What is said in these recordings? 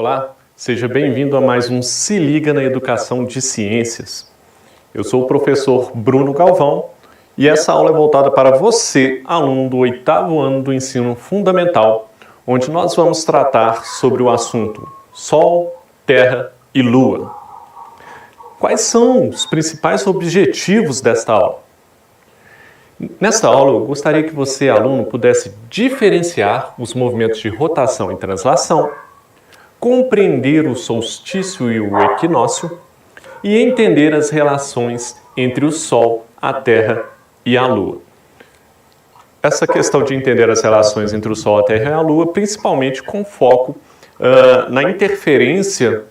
Olá, seja bem-vindo a mais um Se Liga na Educação de Ciências. Eu sou o professor Bruno Galvão e essa aula é voltada para você, aluno do 8º ano do ensino fundamental, onde nós vamos tratar sobre o assunto Sol, Terra e Lua. Quais são os principais objetivos desta aula? Nesta aula, eu gostaria que você, aluno, pudesse diferenciar os movimentos de rotação e translação, compreender o solstício e o equinócio e entender as relações entre o Sol, a Terra e a Lua. Essa questão de entender as relações entre o Sol, a Terra e a Lua, principalmente com foco na interferência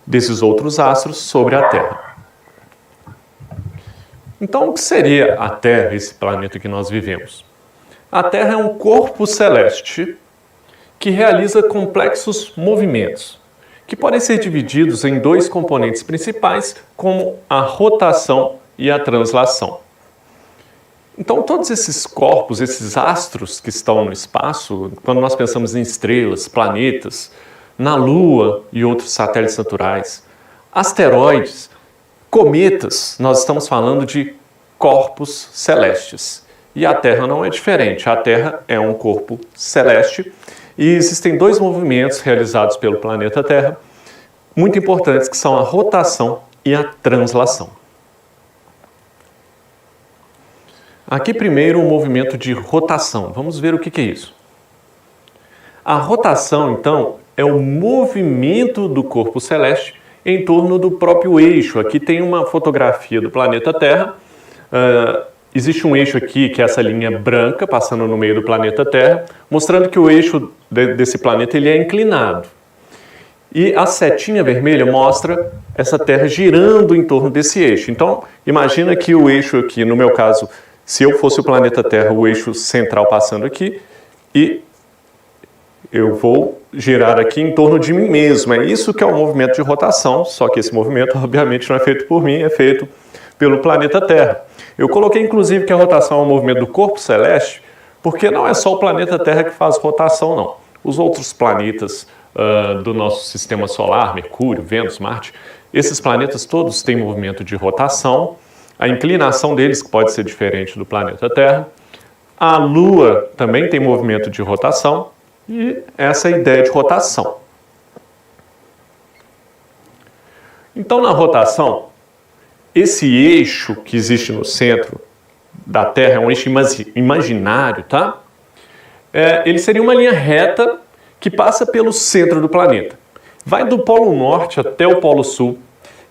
desses outros astros sobre a Terra. Então, o que seria a Terra, esse planeta que nós vivemos? A Terra é um corpo celeste que realiza complexos movimentos, que podem ser divididos em dois componentes principais, como a rotação e a translação. Então, todos esses corpos, esses astros que estão no espaço, quando nós pensamos em estrelas, planetas, na Lua e outros satélites naturais, asteroides, cometas, nós estamos falando de corpos celestes. E a Terra não é diferente. A Terra é um corpo celeste e existem dois movimentos realizados pelo planeta Terra, muito importantes, que são a rotação e a translação. Aqui primeiro o movimento de rotação. Vamos ver o que é isso. A rotação, então, é o movimento do corpo celeste em torno do próprio eixo. Aqui tem uma fotografia do planeta Terra. Existe um eixo aqui, que é essa linha branca, passando no meio do planeta Terra, mostrando que o eixo desse planeta ele é inclinado. E a setinha vermelha mostra essa Terra girando em torno desse eixo. Então, imagina que o eixo aqui, no meu caso, se eu fosse o planeta Terra, o eixo central passando aqui, e eu vou girar aqui em torno de mim mesmo. É isso que é o movimento de rotação, só que esse movimento, obviamente, não é feito por mim, é feito pelo planeta Terra. Eu coloquei, inclusive, que a rotação é um movimento do corpo celeste, porque não é só o planeta Terra que faz rotação, não. Os outros planetas do nosso sistema solar, Mercúrio, Vênus, Marte, esses planetas todos têm movimento de rotação, a inclinação deles pode ser diferente do planeta Terra. A Lua também tem movimento de rotação, e essa é a ideia de rotação. Então, na rotação, esse eixo que existe no centro da Terra é um eixo imaginário, tá? Ele seria uma linha reta que passa pelo centro do planeta. Vai do Polo Norte até o Polo Sul.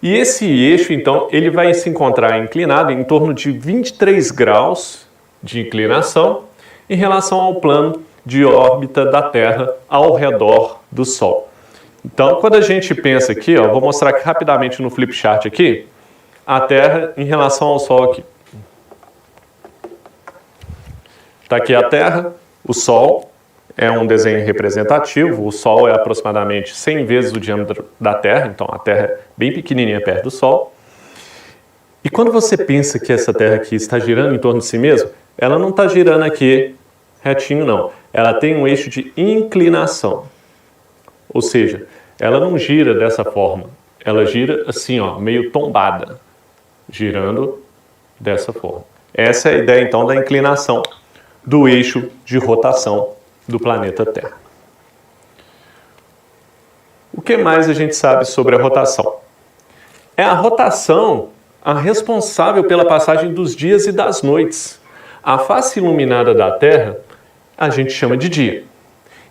E esse eixo, então, ele vai se encontrar inclinado em torno de 23 graus de inclinação em relação ao plano de órbita da Terra ao redor do Sol. Então, quando a gente pensa aqui, vou mostrar aqui rapidamente no flip chart aqui, a Terra em relação ao Sol aqui. Está aqui a Terra, o Sol é um desenho representativo, o Sol é aproximadamente 100 vezes o diâmetro da Terra, então a Terra é bem pequenininha perto do Sol. E quando você pensa que essa Terra aqui está girando em torno de si mesma, ela não está girando aqui retinho, não. Ela tem um eixo de inclinação, ou seja, ela não gira dessa forma, ela gira assim, meio tombada, girando dessa forma. Essa é a ideia, então, da inclinação do eixo de rotação do planeta Terra. O que mais a gente sabe sobre a rotação? É a rotação a responsável pela passagem dos dias e das noites. A face iluminada da Terra a gente chama de dia,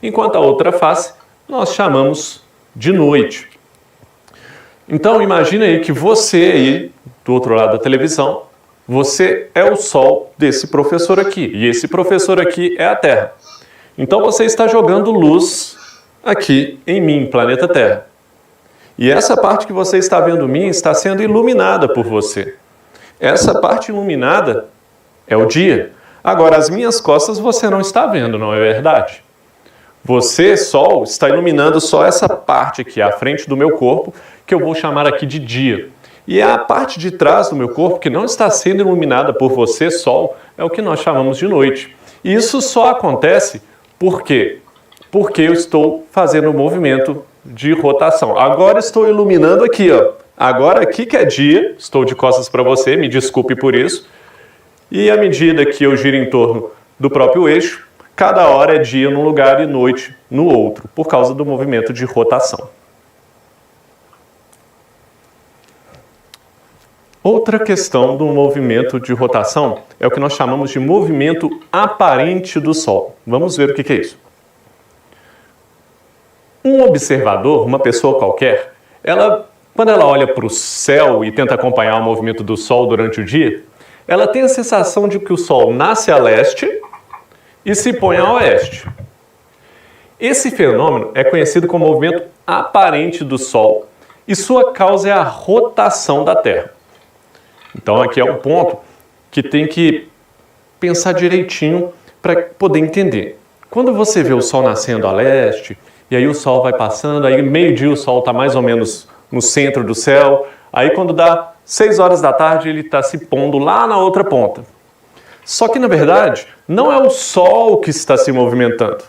enquanto a outra face nós chamamos de noite. Então imagine aí que você aí, do outro lado da televisão, você é o Sol desse professor aqui, e esse professor aqui é a Terra. Então você está jogando luz aqui em mim, planeta Terra. E essa parte que você está vendo mim está sendo iluminada por você. Essa parte iluminada é o dia. Agora, as minhas costas você não está vendo, não é verdade? Você, Sol, está iluminando só essa parte aqui, à frente do meu corpo, que eu vou chamar aqui de dia. E a parte de trás do meu corpo, que não está sendo iluminada por você, Sol, é o que nós chamamos de noite. E isso só acontece por quê? Porque eu estou fazendo o movimento de rotação. Agora estou iluminando aqui, ó. Agora aqui que é dia, estou de costas para você, me desculpe por isso. E à medida que eu giro em torno do próprio eixo, cada hora é dia num lugar e noite no outro, por causa do movimento de rotação. Outra questão do movimento de rotação é o que nós chamamos de movimento aparente do Sol. Vamos ver o que é isso. Um observador, uma pessoa qualquer, quando ela olha para o céu e tenta acompanhar o movimento do Sol durante o dia, ela tem a sensação de que o Sol nasce a leste e se põe a oeste. Esse fenômeno é conhecido como movimento aparente do Sol e sua causa é a rotação da Terra. Então aqui é um ponto que tem que pensar direitinho para poder entender. Quando você vê o Sol nascendo a leste, e aí o Sol vai passando, aí meio-dia o Sol está mais ou menos no centro do céu, aí quando dá 6 horas da tarde ele está se pondo lá na outra ponta. Só que na verdade não é o Sol que está se movimentando.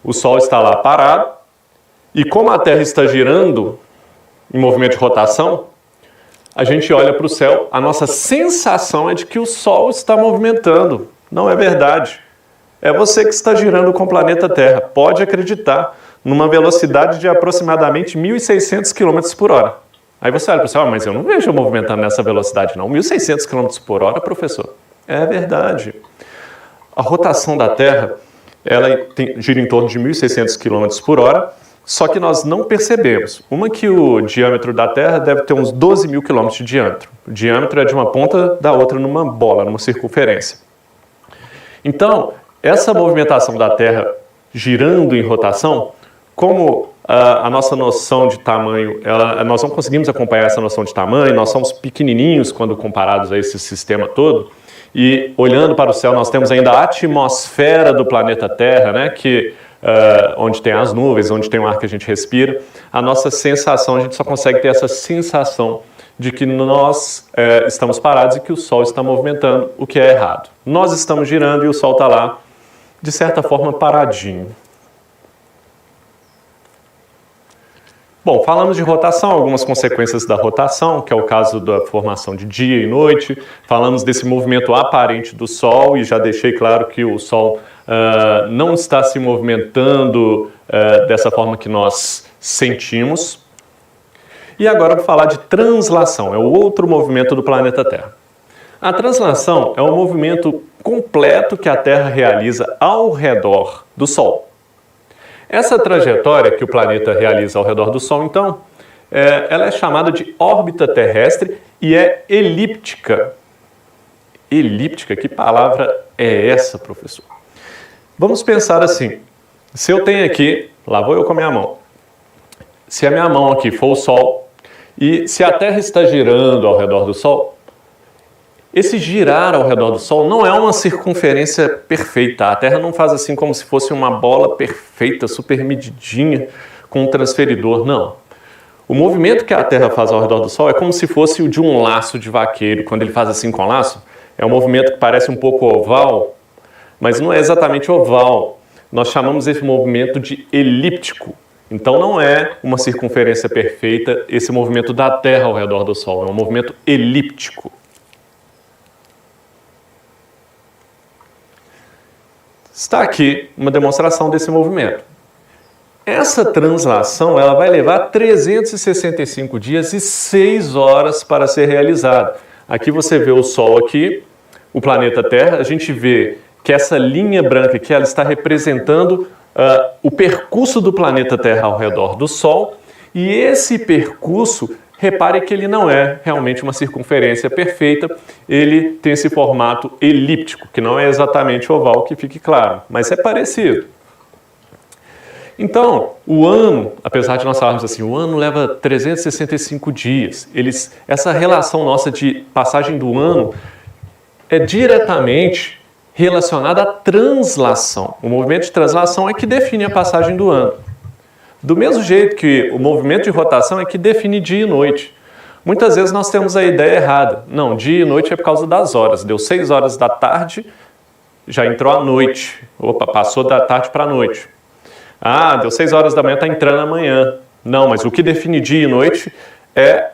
O Sol está lá parado e como a Terra está girando em movimento de rotação, a gente olha para o céu, a nossa sensação é de que o Sol está movimentando. Não é verdade. É você que está girando com o planeta Terra. Pode acreditar, numa velocidade de aproximadamente 1.600 km por hora. Aí você olha para o céu, mas eu não vejo movimentando nessa velocidade não. 1.600 km por hora, professor? É verdade. A rotação da Terra, ela gira em torno de 1.600 km por hora, só que nós não percebemos. Uma que o diâmetro da Terra deve ter uns 12.000 km de diâmetro. O diâmetro é de uma ponta da outra numa bola, numa circunferência. Então, essa movimentação da Terra girando em rotação, como a nossa noção de tamanho, nós não conseguimos acompanhar essa noção de tamanho, nós somos pequenininhos quando comparados a esse sistema todo, e olhando para o céu nós temos ainda a atmosfera do planeta Terra, né, onde tem as nuvens, onde tem o ar que a gente respira, a nossa sensação, a gente só consegue ter essa sensação de que nós estamos parados e que o Sol está movimentando, o que é errado. Nós estamos girando e o Sol está lá, de certa forma, paradinho. Bom, falamos de rotação, algumas consequências da rotação, que é o caso da formação de dia e noite. Falamos desse movimento aparente do Sol e já deixei claro que o Sol não está se movimentando dessa forma que nós sentimos. E agora eu vou falar de translação, é o outro movimento do planeta Terra. A translação é um movimento completo que a Terra realiza ao redor do Sol. Essa trajetória que o planeta realiza ao redor do Sol, então, ela é chamada de órbita terrestre e é elíptica. Elíptica, que palavra é essa, professor? Vamos pensar assim, se eu tenho aqui, lá vou eu com a minha mão, se a minha mão aqui for o Sol, e se a Terra está girando ao redor do Sol, esse girar ao redor do Sol não é uma circunferência perfeita. A Terra não faz assim como se fosse uma bola perfeita, super medidinha, com um transferidor, não. O movimento que a Terra faz ao redor do Sol é como se fosse o de um laço de vaqueiro. Quando ele faz assim com o laço, é um movimento que parece um pouco oval, mas não é exatamente oval. Nós chamamos esse movimento de elíptico. Então não é uma circunferência perfeita esse movimento da Terra ao redor do Sol, é um movimento elíptico. Está aqui uma demonstração desse movimento. Essa translação ela vai levar 365 dias e 6 horas para ser realizada. Aqui você vê o Sol aqui, o planeta Terra, a gente vê que essa linha branca aqui ela está representando o percurso do planeta Terra ao redor do Sol, e esse percurso, repare que ele não é realmente uma circunferência perfeita, ele tem esse formato elíptico, que não é exatamente oval, que fique claro, mas é parecido. Então, o ano, apesar de nós falarmos assim, o ano leva 365 dias, essa relação nossa de passagem do ano é diretamente relacionada à translação. O movimento de translação é que define a passagem do ano. Do mesmo jeito que o movimento de rotação é que define dia e noite. Muitas vezes nós temos a ideia errada. Não, dia e noite é por causa das horas. Deu 6 horas da tarde, já entrou a noite. Opa, passou da tarde para a noite. Ah, deu 6 horas da manhã, está entrando amanhã. Não, mas o que define dia e noite é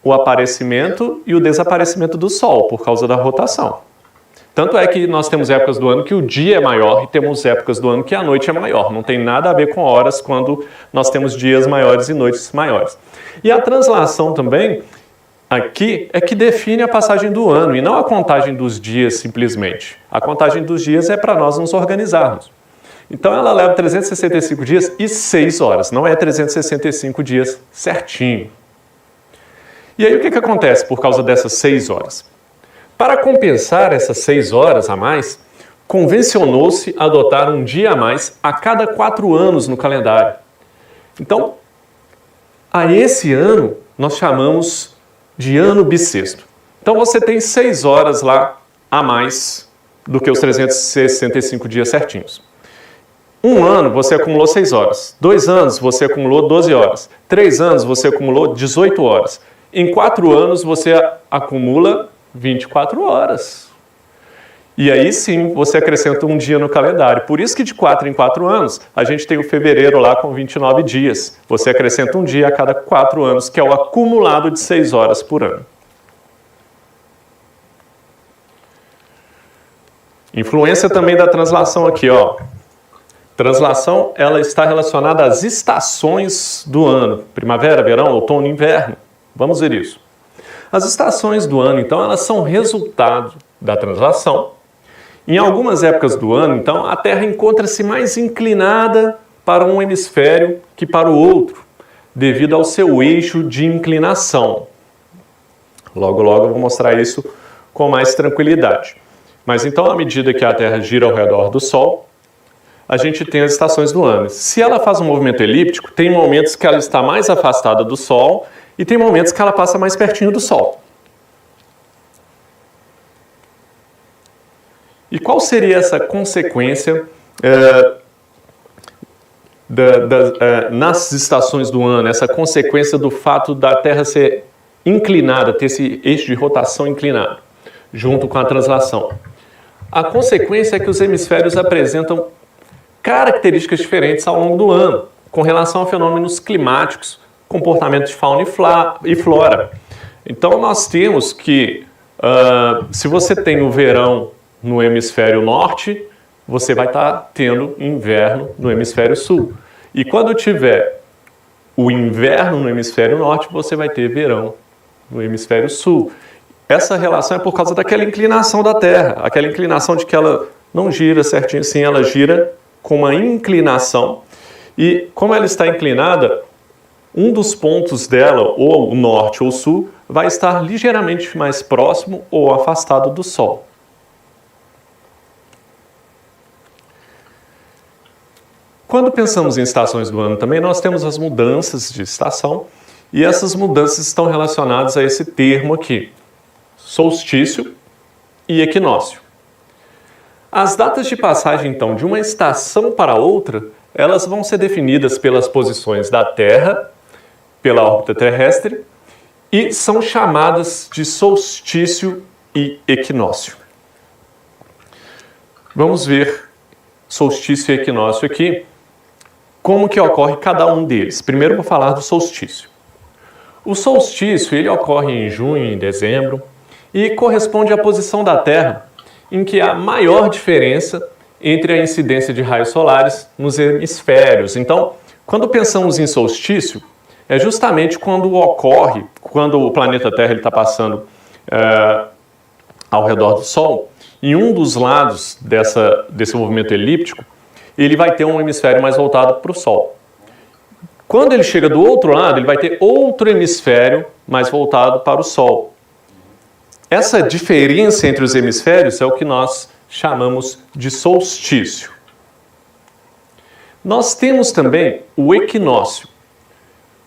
o aparecimento e o desaparecimento do Sol, por causa da rotação. Tanto é que nós temos épocas do ano que o dia é maior e temos épocas do ano que a noite é maior. Não tem nada a ver com horas quando nós temos dias maiores e noites maiores. E a translação também, aqui, é que define a passagem do ano e não a contagem dos dias simplesmente. A contagem dos dias é para nós nos organizarmos. Então ela leva 365 dias e 6 horas, não é 365 dias certinho. E aí o que acontece por causa dessas 6 horas? Para compensar essas 6 horas a mais, convencionou-se adotar um dia a mais a cada 4 anos no calendário. Então, a esse ano nós chamamos de ano bissexto. Então você tem 6 horas lá a mais do que os 365 dias certinhos. Um ano você acumulou 6 horas. 2 anos você acumulou 12 horas. 3 anos você acumulou 18 horas. Em 4 anos você acumula 24 horas. E aí sim você acrescenta um dia no calendário. Por isso que de 4 em 4 anos a gente tem o fevereiro lá com 29 dias. Você acrescenta um dia a cada 4 anos, que é o acumulado de 6 horas por ano. Influência também da translação aqui, ó. Translação, ela está relacionada às estações do ano. Primavera, verão, outono e inverno. Vamos ver isso. As estações do ano, então, elas são resultado da translação. Em algumas épocas do ano, então, a Terra encontra-se mais inclinada para um hemisfério que para o outro, devido ao seu eixo de inclinação. Logo, logo eu vou mostrar isso com mais tranquilidade. Mas então, à medida que a Terra gira ao redor do Sol, a gente tem as estações do ano. Se ela faz um movimento elíptico, tem momentos que ela está mais afastada do Sol e tem momentos que ela passa mais pertinho do Sol. E qual seria essa consequência nas estações do ano, essa consequência do fato da Terra ser inclinada, ter esse eixo de rotação inclinado, junto com a translação? A consequência é que os hemisférios apresentam características diferentes ao longo do ano, com relação a fenômenos climáticos, comportamento de fauna e flora. Então nós temos que, se você tem o verão no hemisfério norte, você vai estar tendo inverno no hemisfério sul. E quando tiver o inverno no hemisfério norte, você vai ter verão no hemisfério sul. Essa relação é por causa daquela inclinação da Terra, aquela inclinação de que ela não gira certinho assim, ela gira com uma inclinação, e como ela está inclinada, um dos pontos dela, ou o norte ou o sul, vai estar ligeiramente mais próximo ou afastado do Sol. Quando pensamos em estações do ano também, nós temos as mudanças de estação, e essas mudanças estão relacionadas a esse termo aqui, solstício e equinócio. As datas de passagem, então, de uma estação para outra, elas vão ser definidas pelas posições da Terra, pela órbita terrestre, e são chamadas de solstício e equinócio. Vamos ver solstício e equinócio aqui, como que ocorre cada um deles. Primeiro eu vou falar do solstício. O solstício, ele ocorre em junho e em dezembro, e corresponde à posição da Terra em que há maior diferença entre a incidência de raios solares nos hemisférios. Então, quando pensamos em solstício, é justamente quando ocorre, quando o planeta Terra está passando ao redor do Sol, em um dos lados desse movimento elíptico, ele vai ter um hemisfério mais voltado para o Sol. Quando ele chega do outro lado, ele vai ter outro hemisfério mais voltado para o Sol. Essa diferença entre os hemisférios é o que nós chamamos de solstício. Nós temos também o equinócio.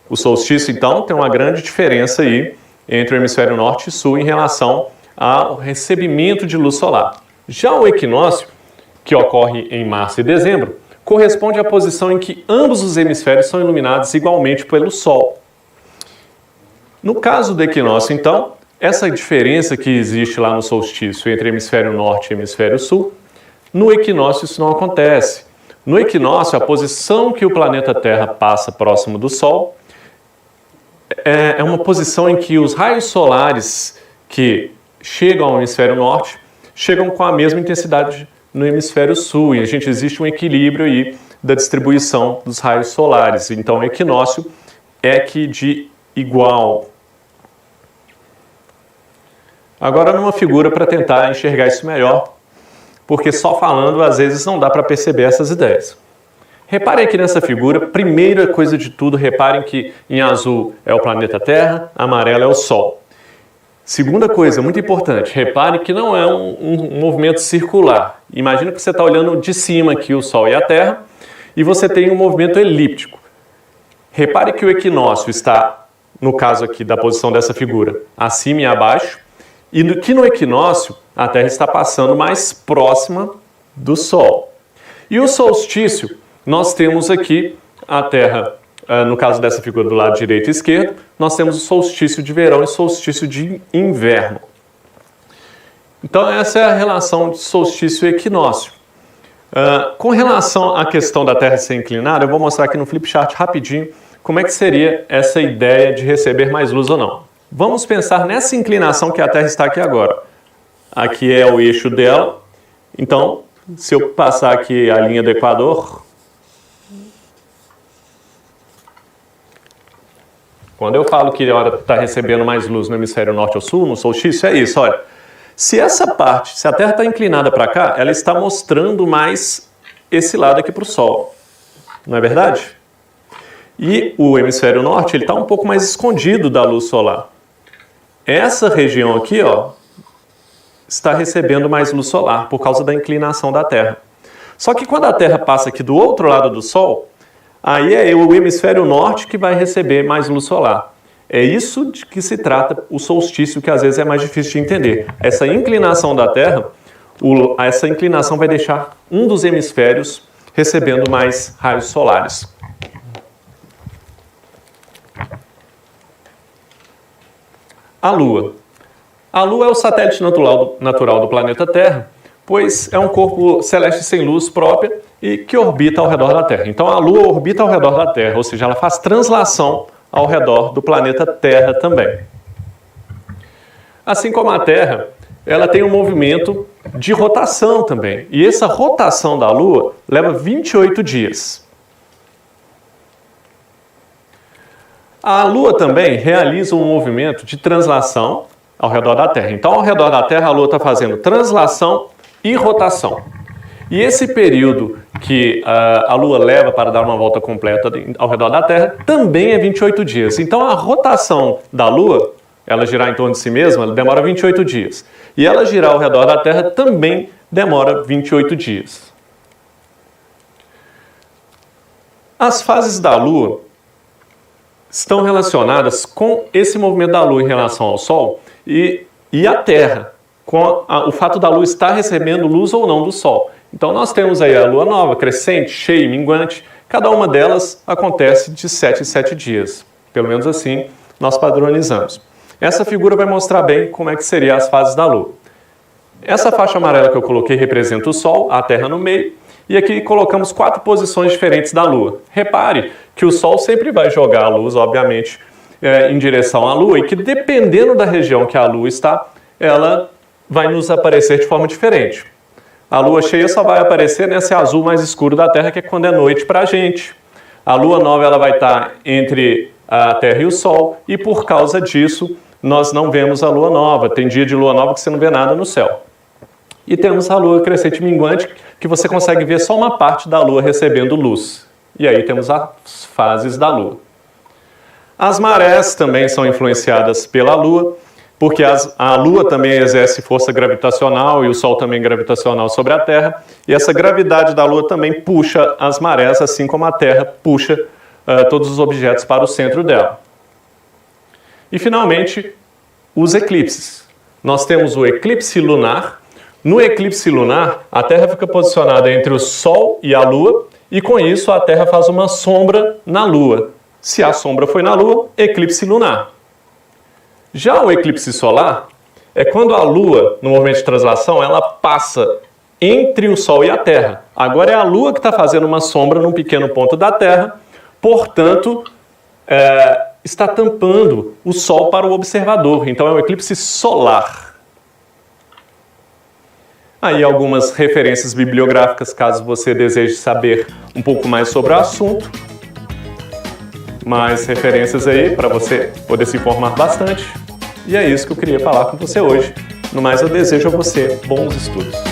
O solstício, então, tem uma grande diferença aí entre o hemisfério norte e sul em relação ao recebimento de luz solar. Já o equinócio, que ocorre em março e dezembro, corresponde à posição em que ambos os hemisférios são iluminados igualmente pelo Sol. No caso do equinócio, então, essa diferença que existe lá no solstício entre hemisfério norte e hemisfério sul, no equinócio isso não acontece. No equinócio, a posição que o planeta Terra passa próximo do Sol é uma posição em que os raios solares que chegam ao hemisfério norte chegam com a mesma intensidade no hemisfério sul, e existe um equilíbrio aí da distribuição dos raios solares. Então, o equinócio é que de igual. Agora, numa figura para tentar enxergar isso melhor, porque só falando às vezes não dá para perceber essas ideias. Reparem aqui nessa figura, primeira coisa de tudo, reparem que em azul é o planeta Terra, amarelo é o Sol. Segunda coisa, muito importante, repare que não é um movimento circular. Imagina que você está olhando de cima aqui o Sol e a Terra, e você tem um movimento elíptico. Repare que o equinócio está, no caso aqui da posição dessa figura, acima e abaixo, e que no equinócio a Terra está passando mais próxima do Sol. E o solstício, nós temos aqui a Terra, no caso dessa figura do lado direito e esquerdo, nós temos o solstício de verão e solstício de inverno. Então essa é a relação de solstício e equinócio. Com relação à questão da Terra ser inclinada, eu vou mostrar aqui no flipchart rapidinho como é que seria essa ideia de receber mais luz ou não. Vamos pensar nessa inclinação que a Terra está aqui agora. Aqui é o eixo dela, então se eu passar aqui a linha do Equador, quando eu falo que a hora está recebendo mais luz no hemisfério norte ou sul, no solstício, é isso, olha. Se essa parte, se a Terra está inclinada para cá, ela está mostrando mais esse lado aqui para o Sol. Não é verdade? E o hemisfério norte, ele está um pouco mais escondido da luz solar. Essa região aqui, ó, está recebendo mais luz solar por causa da inclinação da Terra. Só que quando a Terra passa aqui do outro lado do Sol, aí é o hemisfério norte que vai receber mais luz solar. É isso de que se trata o solstício, que às vezes é mais difícil de entender. Essa inclinação da Terra, essa inclinação vai deixar um dos hemisférios recebendo mais raios solares. A Lua. A Lua é o satélite natural do planeta Terra, pois é um corpo celeste sem luz própria e que orbita ao redor da Terra. Então a Lua orbita ao redor da Terra, ou seja, ela faz translação ao redor do planeta Terra também. Assim como a Terra, ela tem um movimento de rotação também. E essa rotação da Lua leva 28 dias. A Lua também realiza um movimento de translação ao redor da Terra. Então, ao redor da Terra, a Lua está fazendo translação e rotação. E esse período que a Lua leva para dar uma volta completa ao redor da Terra também é 28 dias. Então, a rotação da Lua, ela girar em torno de si mesma, ela demora 28 dias. E ela girar ao redor da Terra também demora 28 dias. As fases da Lua estão relacionadas com esse movimento da Lua em relação ao Sol e a Terra, com o fato da Lua estar recebendo luz ou não do Sol. Então nós temos aí a Lua nova, crescente, cheia e minguante. Cada uma delas acontece de 7 em 7 dias. Pelo menos assim nós padronizamos. Essa figura vai mostrar bem como é que seriam as fases da Lua. Essa faixa amarela que eu coloquei representa o Sol, a Terra no meio. E aqui colocamos 4 posições diferentes da Lua. Repare que o Sol sempre vai jogar a luz, obviamente, em direção à Lua, e que dependendo da região que a Lua está, ela vai nos aparecer de forma diferente. A Lua cheia só vai aparecer nesse azul mais escuro da Terra, que é quando é noite para a gente. A Lua nova ela vai estar entre a Terra e o Sol, e por causa disso, nós não vemos a Lua nova. Tem dia de Lua nova que você não vê nada no céu. E temos a Lua crescente minguante, que você consegue ver só uma parte da Lua recebendo luz. E aí temos as fases da Lua. As marés também são influenciadas pela Lua, porque a Lua também exerce força gravitacional e o Sol também gravitacional sobre a Terra. E essa gravidade da Lua também puxa as marés, assim como a Terra puxa todos os objetos para o centro dela. E, finalmente, os eclipses. Nós temos o eclipse lunar. No eclipse lunar, a Terra fica posicionada entre o Sol e a Lua, e com isso a Terra faz uma sombra na Lua. Se a sombra foi na Lua, eclipse lunar. Já o eclipse solar é quando a Lua, no movimento de translação, ela passa entre o Sol e a Terra. Agora é a Lua que está fazendo uma sombra num pequeno ponto da Terra, portanto, está tampando o Sol para o observador. Então é um eclipse solar. Aí algumas referências bibliográficas, caso você deseje saber um pouco mais sobre o assunto. Mais referências aí para você poder se informar bastante. E é isso que eu queria falar com você hoje. No mais, eu desejo a você bons estudos.